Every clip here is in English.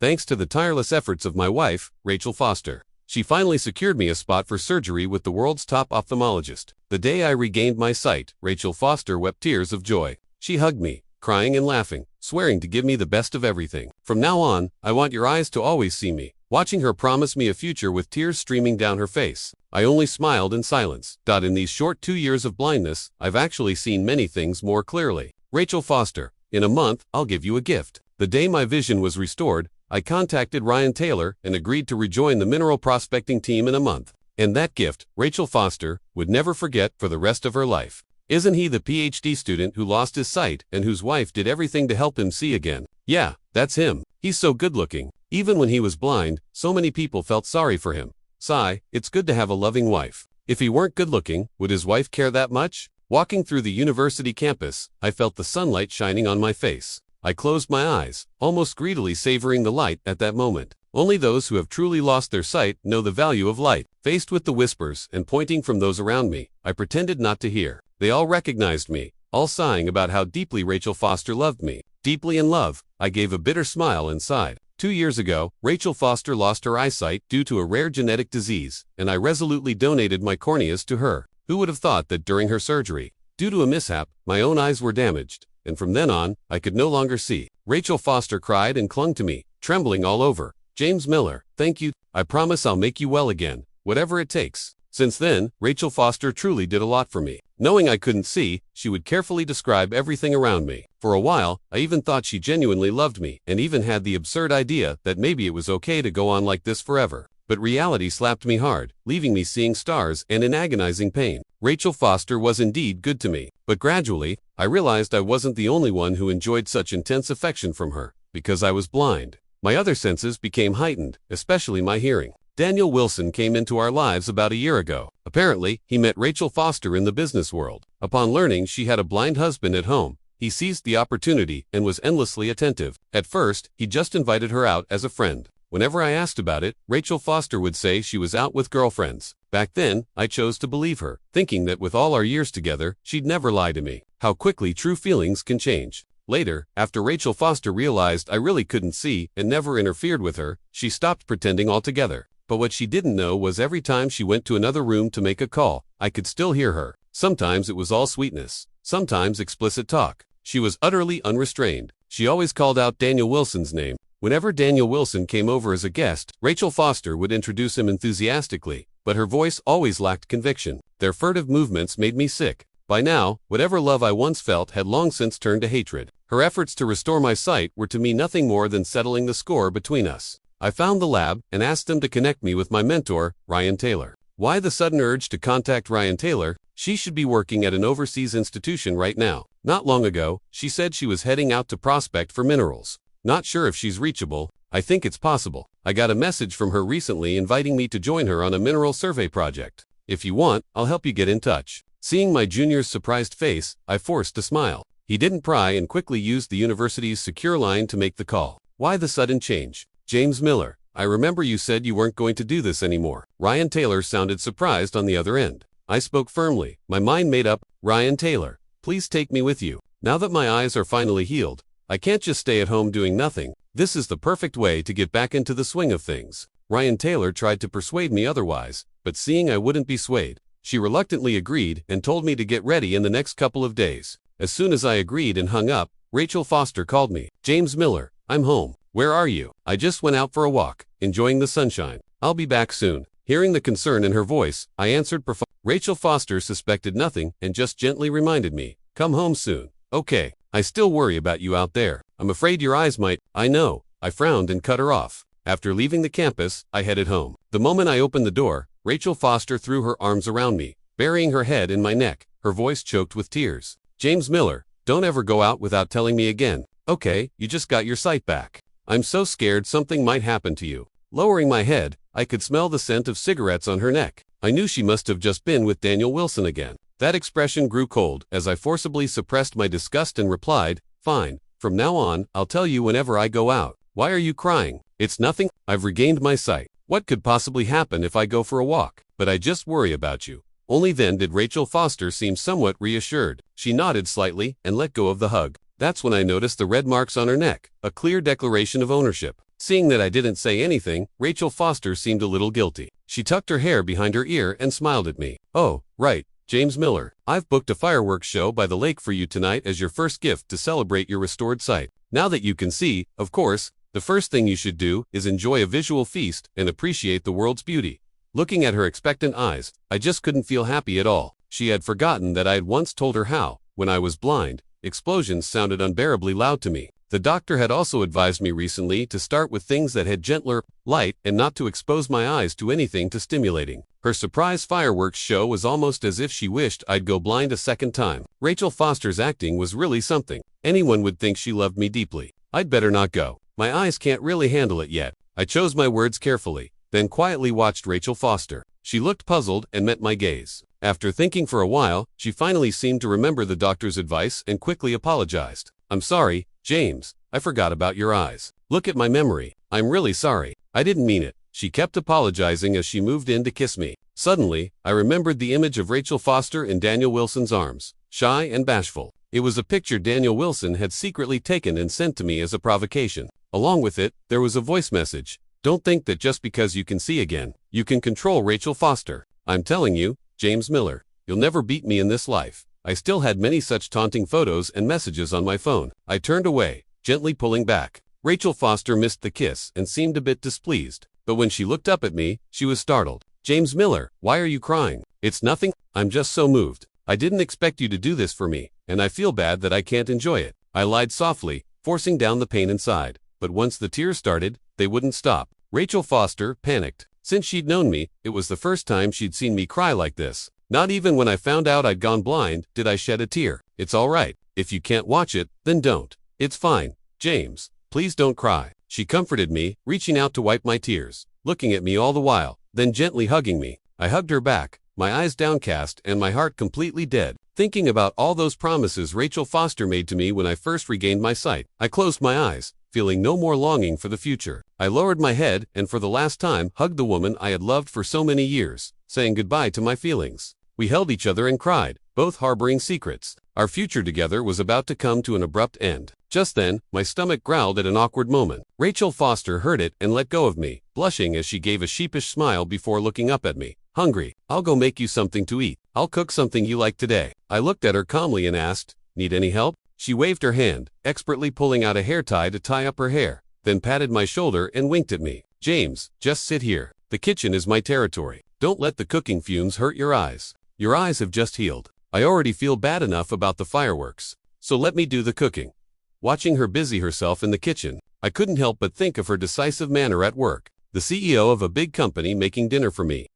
thanks to the tireless efforts of my wife, Rachel Foster. She finally secured me a spot for surgery with the world's top ophthalmologist. The day I regained my sight, Rachel Foster wept tears of joy. She hugged me, crying and laughing, swearing to give me the best of everything. From now on, I want your eyes to always see me. Watching her promise me a future with tears streaming down her face, I only smiled in silence. In these short 2 years of blindness, I've actually seen many things more clearly. Rachel Foster, in a month, I'll give you a gift. The day my vision was restored, I contacted Ryan Taylor and agreed to rejoin the mineral prospecting team in a month. And that gift, Rachel Foster would never forget for the rest of her life. Isn't he the PhD student who lost his sight and whose wife did everything to help him see again? Yeah, that's him. He's so good looking. Even when he was blind, so many people felt sorry for him. Sigh, it's good to have a loving wife. If he weren't good looking, would his wife care that much? Walking through the university campus, I felt the sunlight shining on my face. I closed my eyes, almost greedily savoring the light at that moment. Only those who have truly lost their sight know the value of light. Faced with the whispers and pointing from those around me, I pretended not to hear. They all recognized me, all sighing about how deeply Rachel Foster loved me. Deeply in love, I gave a bitter smile and sighed. 2 years ago, Rachel Foster lost her eyesight due to a rare genetic disease, and I resolutely donated my corneas to her. Who would have thought that during her surgery, due to a mishap, my own eyes were damaged, and from then on, I could no longer see. Rachel Foster cried and clung to me, trembling all over. James Miller, thank you. I promise I'll make you well again, whatever it takes. Since then, Rachel Foster truly did a lot for me. Knowing I couldn't see, she would carefully describe everything around me. For a while, I even thought she genuinely loved me, and even had the absurd idea that maybe it was okay to go on like this forever. But reality slapped me hard, leaving me seeing stars and in agonizing pain. Rachel Foster was indeed good to me, but gradually, I realized I wasn't the only one who enjoyed such intense affection from her, because I was blind. My other senses became heightened, especially my hearing. Daniel Wilson came into our lives about a year ago. Apparently, he met Rachel Foster in the business world. Upon learning she had a blind husband at home, he seized the opportunity and was endlessly attentive. At first, he just invited her out as a friend. Whenever I asked about it, Rachel Foster would say she was out with girlfriends. Back then, I chose to believe her, thinking that with all our years together, she'd never lie to me. How quickly true feelings can change. Later, after Rachel Foster realized I really couldn't see and never interfered with her, she stopped pretending altogether. But what she didn't know was every time she went to another room to make a call, I could still hear her. Sometimes it was all sweetness, sometimes explicit talk. She was utterly unrestrained. She always called out Daniel Wilson's name. Whenever Daniel Wilson came over as a guest, Rachel Foster would introduce him enthusiastically, but her voice always lacked conviction. Their furtive movements made me sick. By now, whatever love I once felt had long since turned to hatred. Her efforts to restore my sight were to me nothing more than settling the score between us. I found the lab and asked them to connect me with my mentor, Ryan Taylor. Why the sudden urge to contact Ryan Taylor? She should be working at an overseas institution right now. Not long ago, she said she was heading out to prospect for minerals. Not sure if she's reachable. I think it's possible. I got a message from her recently inviting me to join her on a mineral survey project. If you want, I'll help you get in touch. Seeing my junior's surprised face, I forced a smile. He didn't pry and quickly used the university's secure line to make the call. Why the sudden change? James Miller, I remember you said you weren't going to do this anymore. Ryan Taylor sounded surprised on the other end. I spoke firmly, my mind made up. Ryan Taylor, please take me with you. Now that my eyes are finally healed, I can't just stay at home doing nothing. This is the perfect way to get back into the swing of things. Ryan Taylor tried to persuade me otherwise, but seeing I wouldn't be swayed, she reluctantly agreed and told me to get ready in the next couple of days. As soon as I agreed and hung up, Rachel Foster called me. James Miller, I'm home. Where are you? I just went out for a walk, enjoying the sunshine. I'll be back soon. Hearing the concern in her voice, I answered Rachel Foster suspected nothing and just gently reminded me, come home soon. Okay, I still worry about you out there. I'm afraid your eyes might. I know. I frowned and cut her off. After leaving the campus, I headed home. The moment I opened the door, Rachel Foster threw her arms around me, burying her head in my neck, her voice choked with tears. James Miller, don't ever go out without telling me again. Okay, you just got your sight back. I'm so scared something might happen to you. Lowering my head, I could smell the scent of cigarettes on her neck. I knew she must have just been with Daniel Wilson again. That expression grew cold as I forcibly suppressed my disgust and replied, fine, from now on, I'll tell you whenever I go out. Why are you crying? It's nothing, I've regained my sight. What could possibly happen if I go for a walk? But I just worry about you. Only then did Rachel Foster seem somewhat reassured. She nodded slightly and let go of the hug. That's when I noticed the red marks on her neck, a clear declaration of ownership. Seeing that I didn't say anything, Rachel Foster seemed a little guilty. She tucked her hair behind her ear and smiled at me. "Oh, right, James Miller. I've booked a fireworks show by the lake for you tonight as your first gift to celebrate your restored sight. Now that you can see, of course, the first thing you should do is enjoy a visual feast and appreciate the world's beauty." Looking at her expectant eyes, I just couldn't feel happy at all. She had forgotten that I had once told her how, when I was blind, explosions sounded unbearably loud to me. The doctor had also advised me recently to start with things that had gentler light and not to expose my eyes to anything too stimulating. Her surprise fireworks show was almost as if she wished I'd go blind a second time. Rachel Foster's acting was really something. Anyone would think she loved me deeply. I'd better not go. My eyes can't really handle it yet. I chose my words carefully, then quietly watched Rachel Foster. She looked puzzled and met my gaze. After thinking for a while, she finally seemed to remember the doctor's advice and quickly apologized. "I'm sorry, James. I forgot about your eyes. Look at my memory. I'm really sorry. I didn't mean it." She kept apologizing as she moved in to kiss me. Suddenly, I remembered the image of Rachel Foster in Daniel Wilson's arms, shy and bashful. It was a picture Daniel Wilson had secretly taken and sent to me as a provocation. Along with it, there was a voice message. "Don't think that just because you can see again, you can control Rachel Foster. I'm telling you, James Miller, you'll never beat me in this life." I still had many such taunting photos and messages on my phone. I turned away, gently pulling back. Rachel Foster missed the kiss and seemed a bit displeased. But when she looked up at me, she was startled. "James Miller, why are you crying?" "It's nothing. I'm just so moved. I didn't expect you to do this for me, and I feel bad that I can't enjoy it." I lied softly, forcing down the pain inside. But once the tears started, they wouldn't stop. Rachel Foster panicked. Since she'd known me, it was the first time she'd seen me cry like this. Not even when I found out I'd gone blind did I shed a tear. "It's all right. If you can't watch it, then don't. It's fine. James, please don't cry." She comforted me, reaching out to wipe my tears, looking at me all the while, then gently hugging me. I hugged her back, my eyes downcast and my heart completely dead. Thinking about all those promises Rachel Foster made to me when I first regained my sight, I closed my eyes, feeling no more longing for the future. I lowered my head and for the last time hugged the woman I had loved for so many years, saying goodbye to my feelings. We held each other and cried, both harboring secrets. Our future together was about to come to an abrupt end. Just then, my stomach growled at an awkward moment. Rachel Foster heard it and let go of me, blushing as she gave a sheepish smile before looking up at me. "Hungry? I'll go make you something to eat. I'll cook something you like today." I looked at her calmly and asked, "Need any help?" She waved her hand, expertly pulling out a hair tie to tie up her hair, then patted my shoulder and winked at me. "James, just sit here. The kitchen is my territory. Don't let the cooking fumes hurt your eyes. Your eyes have just healed. I already feel bad enough about the fireworks, so let me do the cooking." Watching her busy herself in the kitchen, I couldn't help but think of her decisive manner at work, the CEO of a big company making dinner for me.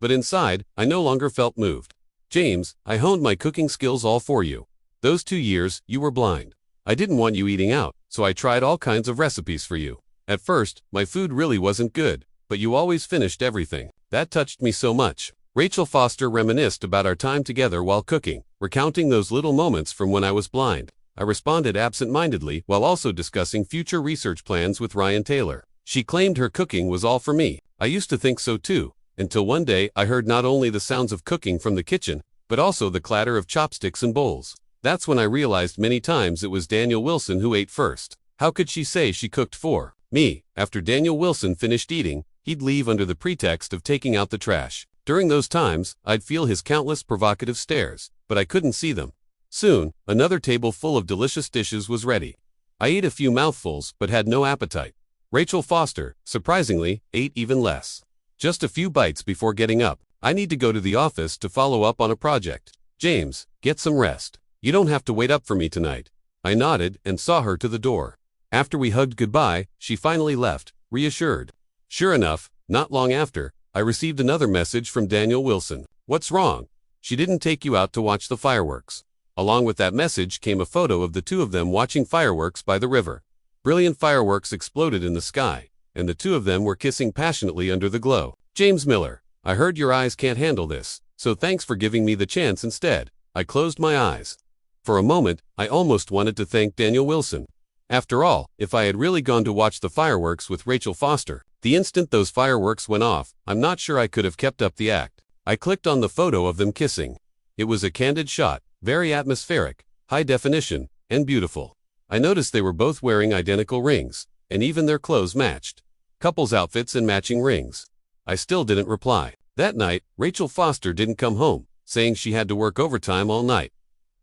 But inside, I no longer felt moved. "James, I honed my cooking skills all for you. Those 2 years, you were blind. I didn't want you eating out, so I tried all kinds of recipes for you. At first, my food really wasn't good, but you always finished everything. That touched me so much." Rachel Foster reminisced about our time together while cooking, recounting those little moments from when I was blind. I responded absent-mindedly while also discussing future research plans with Ryan Taylor. She claimed her cooking was all for me. I used to think so too, until one day I heard not only the sounds of cooking from the kitchen, but also the clatter of chopsticks and bowls. That's when I realized many times it was Daniel Wilson who ate first. How could she say she cooked for me? After Daniel Wilson finished eating, he'd leave under the pretext of taking out the trash. During those times, I'd feel his countless provocative stares, but I couldn't see them. Soon, another table full of delicious dishes was ready. I ate a few mouthfuls but had no appetite. Rachel Foster, surprisingly, ate even less. Just a few bites before getting up. "I need to go to the office to follow up on a project. James, get some rest. You don't have to wait up for me tonight." I nodded and saw her to the door. After we hugged goodbye, she finally left, reassured. Sure enough, not long after, I received another message from Daniel Wilson. "What's wrong? She didn't take you out to watch the fireworks." Along with that message came a photo of the two of them watching fireworks by the river. Brilliant fireworks exploded in the sky, and the two of them were kissing passionately under the glow. "James Miller, I heard your eyes can't handle this, so thanks for giving me the chance instead." I closed my eyes. For a moment, I almost wanted to thank Daniel Wilson. After all, if I had really gone to watch the fireworks with Rachel Foster, the instant those fireworks went off, I'm not sure I could have kept up the act. I clicked on the photo of them kissing. It was a candid shot, very atmospheric, high definition, and beautiful. I noticed they were both wearing identical rings. and even their clothes matched. Couples outfits and matching rings. I still didn't reply. That night, Rachel Foster didn't come home, saying she had to work overtime all night.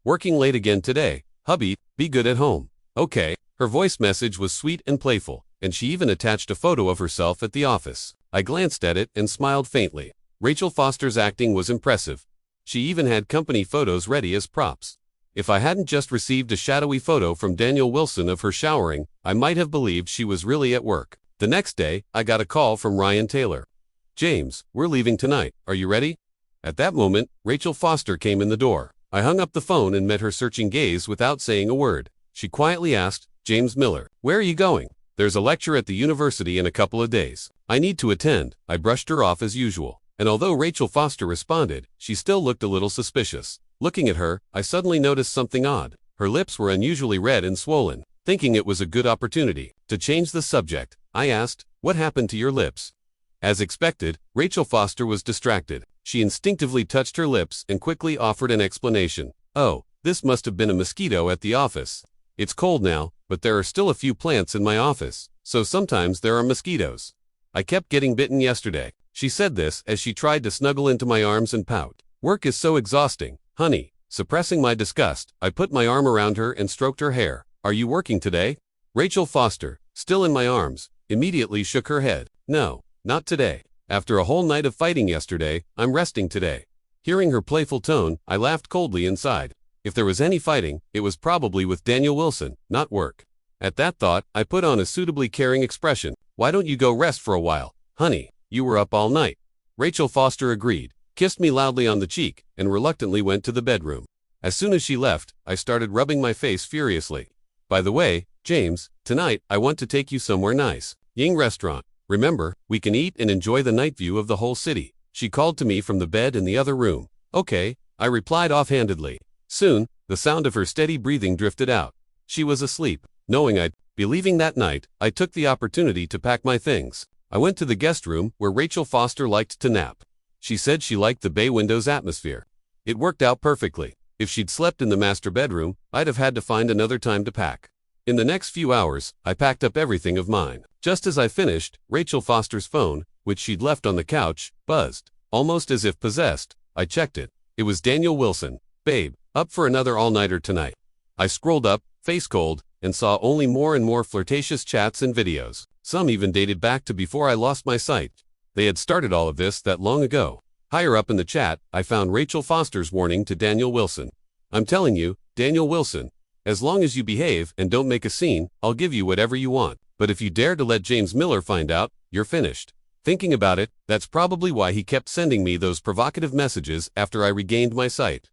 Working late again today. Hubby, be good at home. Okay. Her voice message was sweet and playful, and she even attached a photo of herself at the office. I glanced at it and smiled faintly. Rachel Foster's acting was impressive. She even had company photos ready as props. If I hadn't just received a shadowy photo from Daniel Wilson of her showering, I might have believed she was really at work. The next day, I got a call from Ryan Taylor. James, we're leaving tonight. Are you ready? At that moment, Rachel Foster came in the door. I hung up the phone and met her searching gaze without saying a word. She quietly asked, James Miller, where are you going? There's a lecture at the university in a couple of days. I need to attend. I brushed her off as usual. And although Rachel Foster responded, she still looked a little suspicious. Looking at her, I suddenly noticed something odd. Her lips were unusually red and swollen. Thinking it was a good opportunity to change the subject, I asked, what happened to your lips? As expected, Rachel Foster was distracted. She instinctively touched her lips and quickly offered an explanation. Oh, this must have been a mosquito at the office. It's cold now, but there are still a few plants in my office, so sometimes there are mosquitoes. I kept getting bitten yesterday. She said this as she tried to snuggle into my arms and pout. Work is so exhausting, honey. Suppressing my disgust, I put my arm around her and stroked her hair. Are you working today? Rachel Foster, still in my arms, immediately shook her head. No, not today. After a whole night of fighting yesterday, I'm resting today. Hearing her playful tone, I laughed coldly inside. If there was any fighting, it was probably with Daniel Wilson, not work. At that thought, I put on a suitably caring expression. Why don't you go rest for a while, honey? You were up all night. Rachel Foster agreed, kissed me loudly on the cheek, and reluctantly went to the bedroom. As soon as she left, I started rubbing my face furiously. By the way, James, tonight I want to take you somewhere nice. Ying Restaurant. Remember, we can eat and enjoy the night view of the whole city. She called to me from the bed in the other room. Okay, I replied offhandedly. Soon, the sound of her steady breathing drifted out. She was asleep. Knowing I'd be leaving that night, I took the opportunity to pack my things. I went to the guest room where Rachel Foster liked to nap. She said she liked the bay window's atmosphere. It worked out perfectly. If she'd slept in the master bedroom, I'd have had to find another time to pack. In the next few hours, I packed up everything of mine. Just as I finished, Rachel Foster's phone, which she'd left on the couch, buzzed. Almost as if possessed, I checked it. It was Daniel Wilson. Babe, up for another all-nighter tonight. I scrolled up, face cold, and saw only more and more flirtatious chats and videos. Some even dated back to before I lost my sight. They had started all of this that long ago. Higher up in the chat, I found Rachel Foster's warning to Daniel Wilson. I'm telling you, Daniel Wilson, as long as you behave and don't make a scene, I'll give you whatever you want. But if you dare to let James Miller find out, you're finished. Thinking about it, that's probably why he kept sending me those provocative messages after I regained my sight.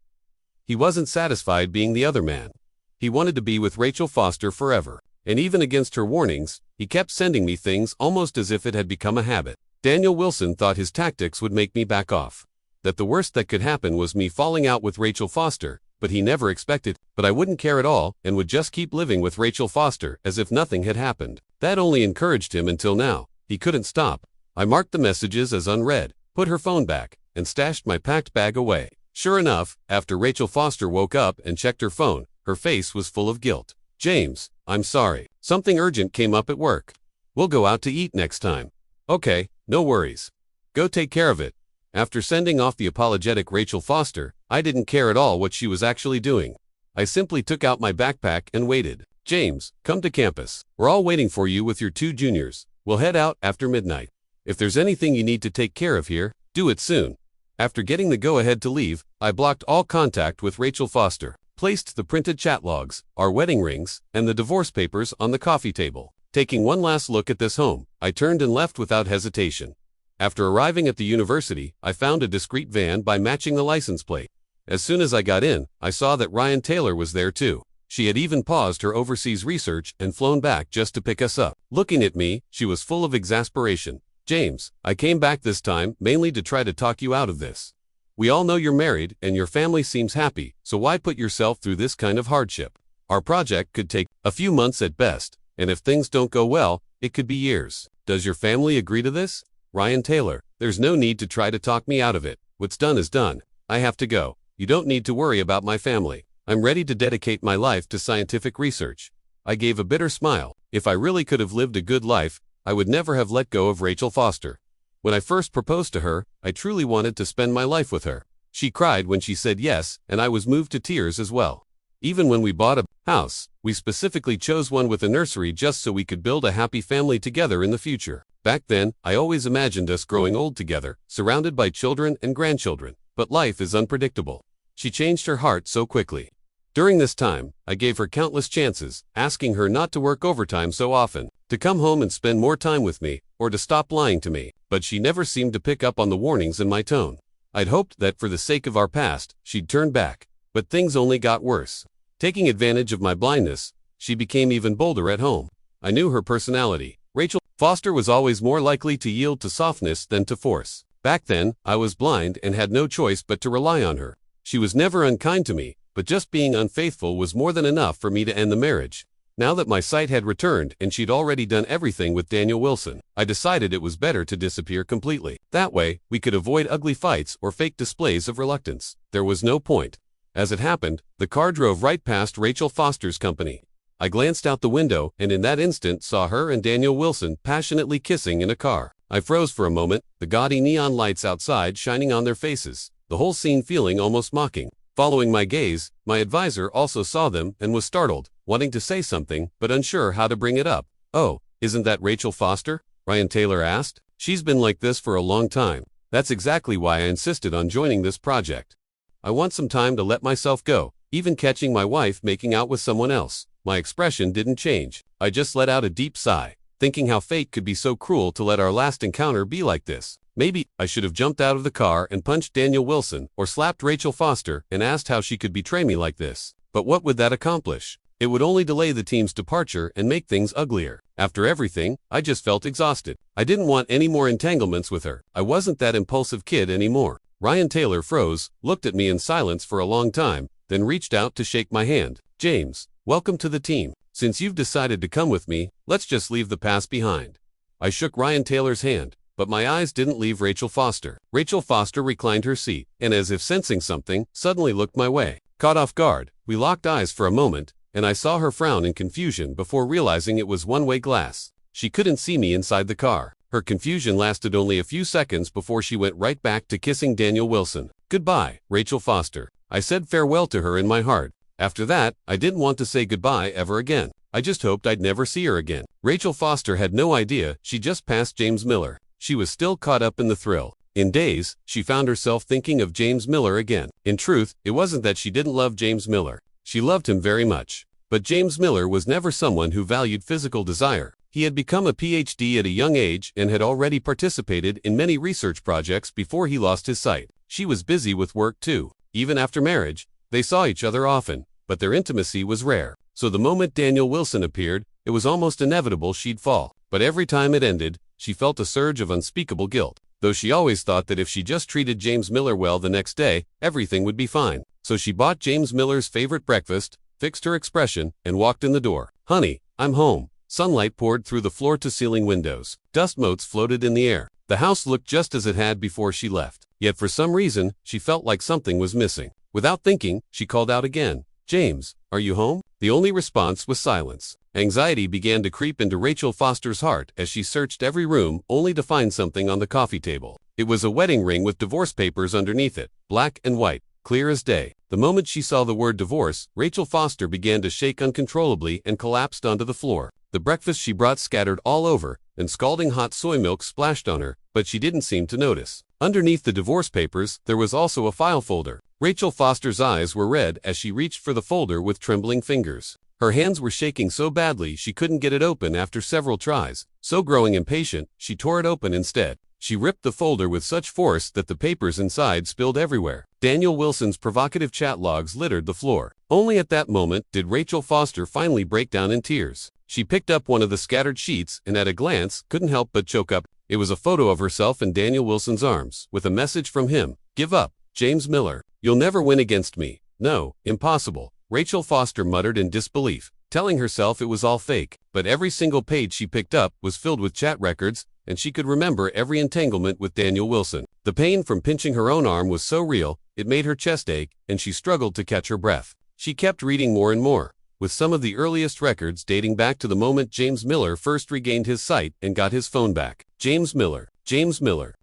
He wasn't satisfied being the other man. He wanted to be with Rachel Foster forever. And even against her warnings, he kept sending me things almost as if it had become a habit. Daniel Wilson thought his tactics would make me back off. That the worst that could happen was me falling out with Rachel Foster, but he never expected, but I wouldn't care at all and would just keep living with Rachel Foster as if nothing had happened. That only encouraged him until now. He couldn't stop. I marked the messages as unread, put her phone back, and stashed my packed bag away. Sure enough, after Rachel Foster woke up and checked her phone, her face was full of guilt. James, I'm sorry. Something urgent came up at work. We'll go out to eat next time. Okay, no worries. Go take care of it. After sending off the apologetic Rachel Foster, I didn't care at all what she was actually doing. I simply took out my backpack and waited. James, come to campus. We're all waiting for you with your 2 juniors. We'll head out after midnight. If there's anything you need to take care of here, do it soon. After getting the go-ahead to leave, I blocked all contact with Rachel Foster, placed the printed chat logs, our wedding rings, and the divorce papers on the coffee table. Taking one last look at this home, I turned and left without hesitation. After arriving at the university, I found a discreet van by matching the license plate. As soon as I got in, I saw that Ryan Taylor was there too. She had even paused her overseas research and flown back just to pick us up. Looking at me, she was full of exasperation. James, I came back this time mainly to try to talk you out of this. We all know you're married and your family seems happy, so why put yourself through this kind of hardship? Our project could take a few months at best, and if things don't go well, it could be years. Does your family agree to this? Ryan Taylor, there's no need to try to talk me out of it. What's done is done. I have to go. You don't need to worry about my family. I'm ready to dedicate my life to scientific research. I gave a bitter smile. If I really could have lived a good life, I would never have let go of Rachel Foster. When I first proposed to her, I truly wanted to spend my life with her. She cried when she said yes, and I was moved to tears as well. Even when we bought a house, we specifically chose one with a nursery just so we could build a happy family together in the future. Back then, I always imagined us growing old together, surrounded by children and grandchildren. But life is unpredictable. She changed her heart so quickly. During this time, I gave her countless chances, asking her not to work overtime so often, to come home and spend more time with me, or to stop lying to me, but she never seemed to pick up on the warnings in my tone. I'd hoped that for the sake of our past, she'd turn back, but things only got worse. Taking advantage of my blindness, she became even bolder at home. I knew her personality. Rachel Foster was always more likely to yield to softness than to force. Back then, I was blind and had no choice but to rely on her. She was never unkind to me, but just being unfaithful was more than enough for me to end the marriage. Now that my sight had returned and she'd already done everything with Daniel Wilson, I decided it was better to disappear completely. That way, we could avoid ugly fights or fake displays of reluctance. There was no point. As it happened, the car drove right past Rachel Foster's company. I glanced out the window and in that instant saw her and Daniel Wilson passionately kissing in a car. I froze for a moment, the gaudy neon lights outside shining on their faces, the whole scene feeling almost mocking. Following my gaze, my advisor also saw them and was startled, wanting to say something but unsure how to bring it up. "Oh, isn't that Rachel Foster?" Ryan Taylor asked. "She's been like this for a long time. That's exactly why I insisted on joining this project. I want some time to let myself go, even catching my wife making out with someone else." My expression didn't change. I just let out a deep sigh, thinking how fate could be so cruel to let our last encounter be like this. Maybe I should have jumped out of the car and punched Daniel Wilson, or slapped Rachel Foster and asked how she could betray me like this. But what would that accomplish? It would only delay the team's departure and make things uglier. After everything, I just felt exhausted. I didn't want any more entanglements with her. I wasn't that impulsive kid anymore. Ryan Taylor froze, looked at me in silence for a long time, then reached out to shake my hand. "James, welcome to the team. Since you've decided to come with me, let's just leave the past behind." I shook Ryan Taylor's hand, but my eyes didn't leave Rachel Foster. Rachel Foster reclined her seat, and as if sensing something, suddenly looked my way. Caught off guard, we locked eyes for a moment, and I saw her frown in confusion before realizing it was one-way glass. She couldn't see me inside the car. Her confusion lasted only a few seconds before she went right back to kissing Daniel Wilson. "Goodbye, Rachel Foster." I said farewell to her in my heart. After that, I didn't want to say goodbye ever again. I just hoped I'd never see her again. Rachel Foster had no idea she just passed James Miller. She was still caught up in the thrill. In days, she found herself thinking of James Miller again. In truth, it wasn't that she didn't love James Miller. She loved him very much. But James Miller was never someone who valued physical desire. He had become a PhD at a young age and had already participated in many research projects before he lost his sight. She was busy with work too. Even after marriage, they saw each other often, but their intimacy was rare. So the moment Daniel Wilson appeared, it was almost inevitable she'd fall. But every time it ended, she felt a surge of unspeakable guilt, though she always thought that if she just treated James Miller well the next day, everything would be fine. So she bought James Miller's favorite breakfast, fixed her expression, and walked in the door. "Honey, I'm home." Sunlight poured through the floor-to-ceiling windows. Dust motes floated in the air. The house looked just as it had before she left. Yet for some reason, she felt like something was missing. Without thinking, she called out again. "James, are you home?" The only response was silence. Anxiety began to creep into Rachel Foster's heart as she searched every room only to find something on the coffee table. It was a wedding ring with divorce papers underneath it, black and white, clear as day. The moment she saw the word divorce, Rachel Foster began to shake uncontrollably and collapsed onto the floor. The breakfast she brought scattered all over, and scalding hot soy milk splashed on her, but she didn't seem to notice. Underneath the divorce papers, there was also a file folder. Rachel Foster's eyes were red as she reached for the folder with trembling fingers. Her hands were shaking so badly she couldn't get it open after several tries. So growing impatient, she tore it open instead. She ripped the folder with such force that the papers inside spilled everywhere. Daniel Wilson's provocative chat logs littered the floor. Only at that moment did Rachel Foster finally break down in tears. She picked up one of the scattered sheets and at a glance couldn't help but choke up. It was a photo of herself in Daniel Wilson's arms, with a message from him. "Give up, James Miller. You'll never win against me. No, impossible." Rachel Foster muttered in disbelief, telling herself it was all fake. But every single page she picked up was filled with chat records, and she could remember every entanglement with Daniel Wilson. The pain from pinching her own arm was so real, it made her chest ache, and she struggled to catch her breath. She kept reading more and more. with some of the earliest records dating back to the moment James Miller first regained his sight and got his phone back. James Miller,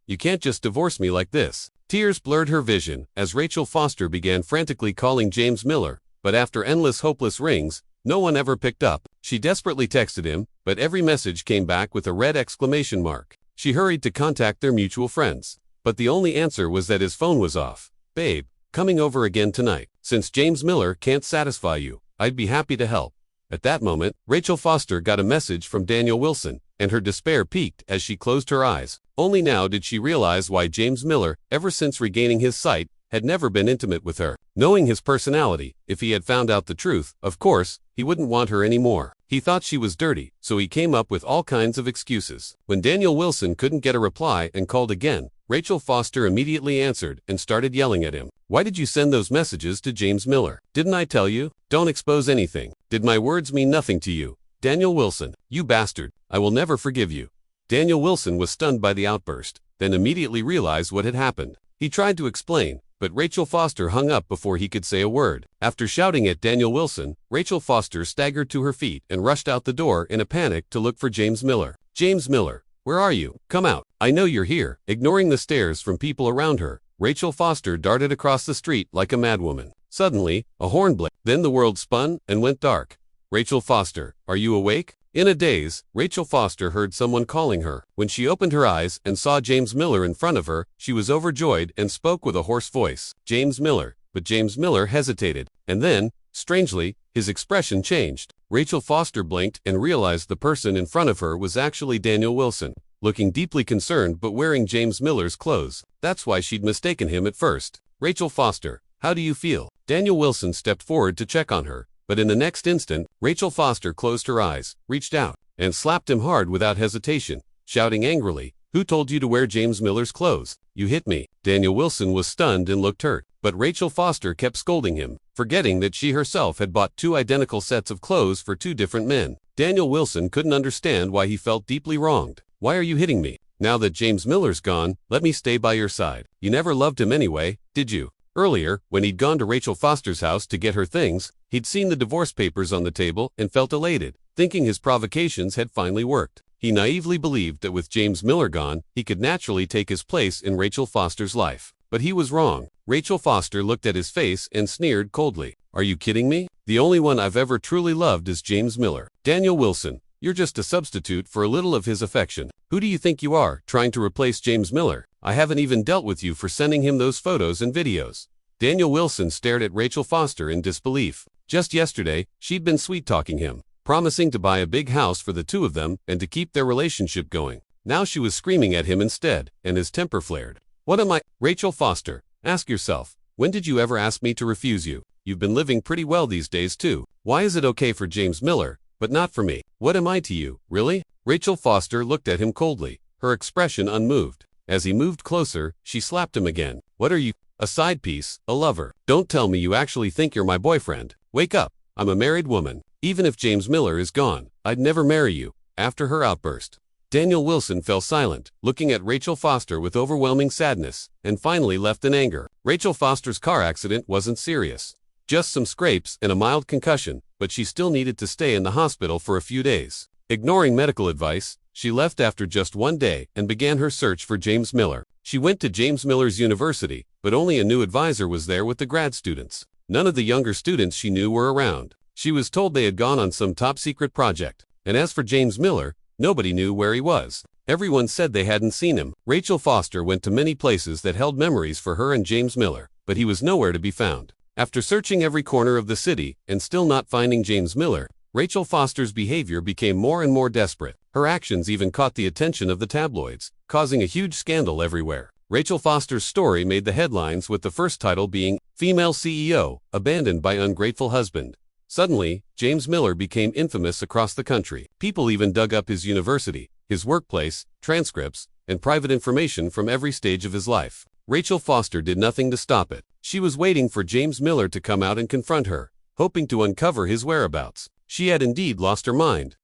you can't just divorce me like this. Tears blurred her vision as Rachel Foster began frantically calling James Miller, but after endless hopeless rings, no one ever picked up. She desperately texted him, but every message came back with a red exclamation mark. She hurried to contact their mutual friends, but the only answer was that his phone was off. Babe, coming over again tonight. Since James Miller can't satisfy you, I'd be happy to help. At that moment, Rachel Foster got a message from Daniel Wilson, and her despair peaked as she closed her eyes. Only now did she realize why James Miller, ever since regaining his sight, had never been intimate with her. Knowing his personality, if he had found out the truth, of course, he wouldn't want her anymore. He thought she was dirty, so he came up with all kinds of excuses. When Daniel Wilson couldn't get a reply and called again, Rachel Foster immediately answered and started yelling at him. Why did you send those messages to James Miller? Didn't I tell you? Don't expose anything. Did my words mean nothing to you? Daniel Wilson, you bastard, I will never forgive you. Daniel Wilson was stunned by the outburst, then immediately realized what had happened. He tried to explain, but Rachel Foster hung up before he could say a word. After shouting at Daniel Wilson, Rachel Foster staggered to her feet and rushed out the door in a panic to look for James Miller. James Miller, where are you? Come out. I know you're here. Ignoring the stares from people around her, Rachel Foster darted across the street like a madwoman. Suddenly, a horn blinked. Then the world spun and went dark. Rachel Foster, are you awake? In a daze, Rachel Foster heard someone calling her. When she opened her eyes and saw James Miller in front of her, she was overjoyed and spoke with a hoarse voice. James Miller. But James Miller hesitated, and then, strangely, his expression changed. Rachel Foster blinked and realized the person in front of her was actually Daniel Wilson, looking deeply concerned but wearing James Miller's clothes. That's why she'd mistaken him at first. Rachel Foster, how do you feel? Daniel Wilson stepped forward to check on her, but in the next instant, Rachel Foster closed her eyes, reached out, and slapped him hard without hesitation, shouting angrily, who told you to wear James Miller's clothes? You hit me. Daniel Wilson was stunned and looked hurt, but Rachel Foster kept scolding him, forgetting that she herself had bought 2 identical sets of clothes for 2 different men. Daniel Wilson couldn't understand why he felt deeply wronged. Why are you hitting me? Now that James Miller's gone, let me stay by your side. You never loved him anyway, did you? Earlier, when he'd gone to Rachel Foster's house to get her things, he'd seen the divorce papers on the table and felt elated, thinking his provocations had finally worked. He naively believed that with James Miller gone, he could naturally take his place in Rachel Foster's life. But he was wrong. Rachel Foster looked at his face and sneered coldly. Are you kidding me? The only one I've ever truly loved is James Miller. Daniel Wilson, you're just a substitute for a little of his affection. Who do you think you are, trying to replace James Miller? I haven't even dealt with you for sending him those photos and videos. Daniel Wilson stared at Rachel Foster in disbelief. Just yesterday, she'd been sweet-talking him, promising to buy a big house for the 2 of them and to keep their relationship going. Now she was screaming at him instead, and his temper flared. What am I? Rachel Foster, ask yourself, when did you ever ask me to refuse you? You've been living pretty well these days too. Why is it okay for James Miller, but not for me? What am I to you, really? Rachel Foster looked at him coldly, her expression unmoved. As he moved closer, she slapped him again. What are you? A side piece, a lover. Don't tell me you actually think you're my boyfriend. Wake up. I'm a married woman. Even if James Miller is gone, I'd never marry you. After her outburst, Daniel Wilson fell silent, looking at Rachel Foster with overwhelming sadness, and finally left in anger. Rachel Foster's car accident wasn't serious. Just some scrapes and a mild concussion, but she still needed to stay in the hospital for a few days. Ignoring medical advice, she left after just 1 day and began her search for James Miller. She went to James Miller's university, but only a new advisor was there with the grad students. None of the younger students she knew were around. She was told they had gone on some top-secret project. And as for James Miller, nobody knew where he was. Everyone said they hadn't seen him. Rachel Foster went to many places that held memories for her and James Miller, but he was nowhere to be found. After searching every corner of the city and still not finding James Miller, Rachel Foster's behavior became more and more desperate. Her actions even caught the attention of the tabloids, causing a huge scandal everywhere. Rachel Foster's story made the headlines with the first title being, Female CEO, Abandoned by Ungrateful Husband. Suddenly, James Miller became infamous across the country. People even dug up his university, his workplace, transcripts, and private information from every stage of his life. Rachel Foster did nothing to stop it. She was waiting for James Miller to come out and confront her, hoping to uncover his whereabouts. She had indeed lost her mind.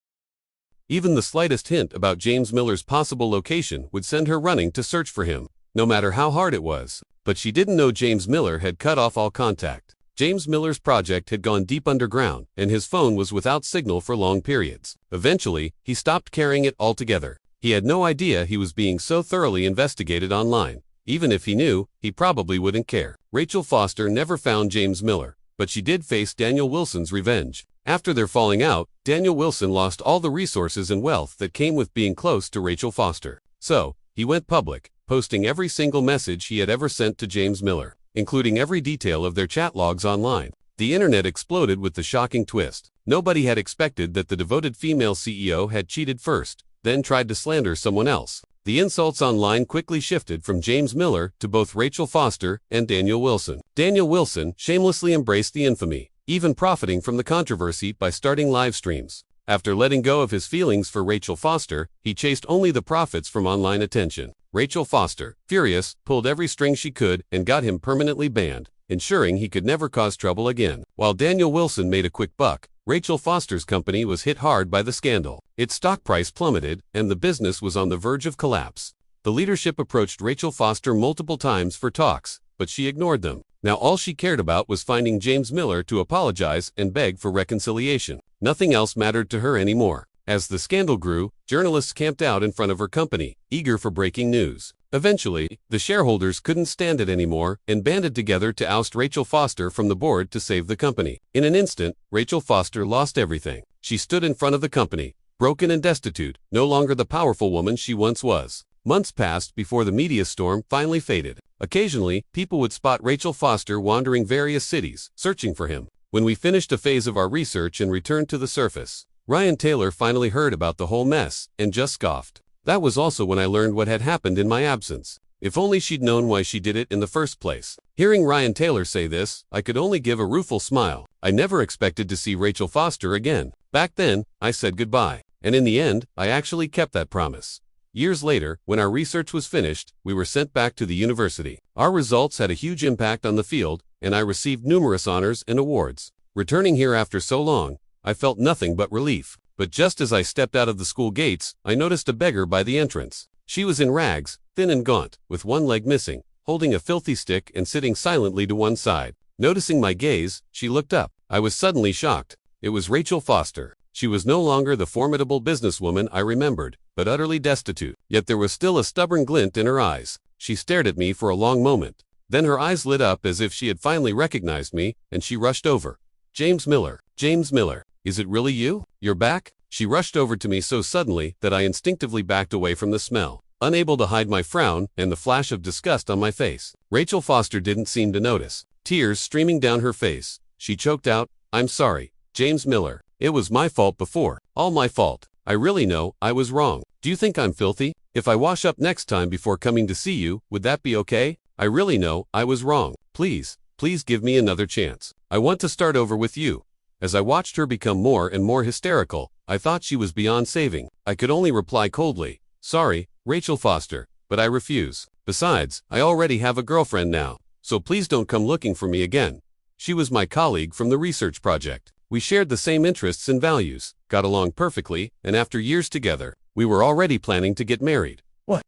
Even the slightest hint about James Miller's possible location would send her running to search for him, no matter how hard it was. But she didn't know James Miller had cut off all contact. James Miller's project had gone deep underground, and his phone was without signal for long periods. Eventually, he stopped carrying it altogether. He had no idea he was being so thoroughly investigated online. Even if he knew, he probably wouldn't care. Rachel Foster never found James Miller, but she did face Daniel Wilson's revenge. After their falling out, Daniel Wilson lost all the resources and wealth that came with being close to Rachel Foster. So, he went public, posting every single message he had ever sent to James Miller, including every detail of their chat logs online. The internet exploded with the shocking twist. Nobody had expected that the devoted female CEO had cheated first, then tried to slander someone else. The insults online quickly shifted from James Miller to both Rachel Foster and Daniel Wilson. Daniel Wilson shamelessly embraced the infamy, even profiting from the controversy by starting live streams. After letting go of his feelings for Rachel Foster, he chased only the profits from online attention. Rachel Foster, furious, pulled every string she could and got him permanently banned, ensuring he could never cause trouble again. While Daniel Wilson made a quick buck, Rachel Foster's company was hit hard by the scandal. Its stock price plummeted, and the business was on the verge of collapse. The leadership approached Rachel Foster multiple times for talks, but she ignored them. Now all she cared about was finding James Miller to apologize and beg for reconciliation. Nothing else mattered to her anymore. As the scandal grew, journalists camped out in front of her company, eager for breaking news. Eventually, the shareholders couldn't stand it anymore and banded together to oust Rachel Foster from the board to save the company. In an instant, Rachel Foster lost everything. She stood in front of the company, broken and destitute, no longer the powerful woman she once was. Months passed before the media storm finally faded. Occasionally, people would spot Rachel Foster wandering various cities, searching for him. When we finished a phase of our research and returned to the surface, Ryan Taylor finally heard about the whole mess and just scoffed. That was also when I learned what had happened in my absence. If only she'd known why she did it in the first place. Hearing Ryan Taylor say this, I could only give a rueful smile. I never expected to see Rachel Foster again. Back then, I said goodbye. And in the end, I actually kept that promise. Years later, when our research was finished, we were sent back to the university. Our results had a huge impact on the field, and I received numerous honors and awards. Returning here after so long, I felt nothing but relief. But just as I stepped out of the school gates, I noticed a beggar by the entrance. She was in rags, thin and gaunt, with one leg missing, holding a filthy stick and sitting silently to one side. Noticing my gaze, she looked up. I was suddenly shocked. It was Rachel Foster. She was no longer the formidable businesswoman I remembered, but utterly destitute. Yet there was still a stubborn glint in her eyes. She stared at me for a long moment. Then her eyes lit up as if she had finally recognized me, and she rushed over. James Miller. James Miller. Is it really you? You're back? She rushed over to me so suddenly that I instinctively backed away from the smell, unable to hide my frown and the flash of disgust on my face. Rachel Foster didn't seem to notice. Tears streaming down her face, she choked out, "I'm sorry, James Miller. It was my fault before. All my fault. I really know I was wrong. Do you think I'm filthy? If I wash up next time before coming to see you, would that be okay? I really know I was wrong. Please, please give me another chance. I want to start over with you." As I watched her become more and more hysterical, I thought she was beyond saving. I could only reply coldly, "Sorry, Rachel Foster, but I refuse. Besides, I already have a girlfriend now, so please don't come looking for me again." She was my colleague from the research project. We shared the same interests and values, got along perfectly, and after years together, we were already planning to get married.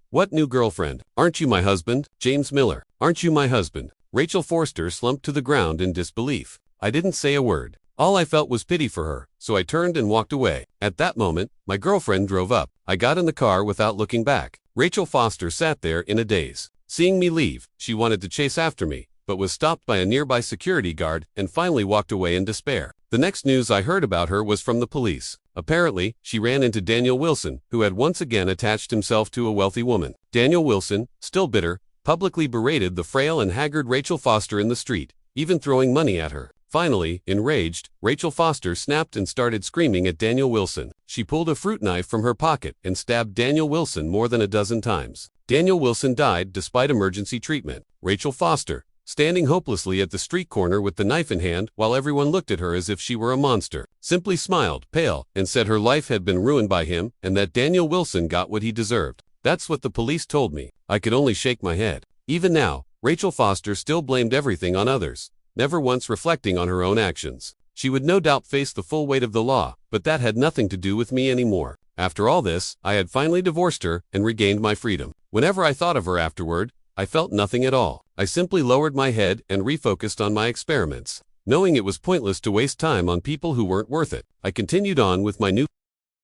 What new girlfriend? Aren't you my husband? James Miller. Aren't you my husband? Rachel Foster slumped to the ground in disbelief. I didn't say a word. All I felt was pity for her, so I turned and walked away. At that moment, my girlfriend drove up. I got in the car without looking back. Rachel Foster sat there in a daze. Seeing me leave, she wanted to chase after me, but was stopped by a nearby security guard and finally walked away in despair. The next news I heard about her was from the police. Apparently, she ran into Daniel Wilson, who had once again attached himself to a wealthy woman. Daniel Wilson, still bitter, publicly berated the frail and haggard Rachel Foster in the street, even throwing money at her. Finally, enraged, Rachel Foster snapped and started screaming at Daniel Wilson. She pulled a fruit knife from her pocket and stabbed Daniel Wilson more than a dozen times. Daniel Wilson died despite emergency treatment. Rachel Foster, standing hopelessly at the street corner with the knife in hand while everyone looked at her as if she were a monster, simply smiled, pale, and said her life had been ruined by him and that Daniel Wilson got what he deserved. That's what the police told me. I could only shake my head. Even now, Rachel Foster still blamed everything on others, never once reflecting on her own actions. She would no doubt face the full weight of the law, but that had nothing to do with me anymore. After all this, I had finally divorced her and regained my freedom. Whenever I thought of her afterward, I felt nothing at all. I simply lowered my head and refocused on my experiments. Knowing it was pointless to waste time on people who weren't worth it, I continued on with my new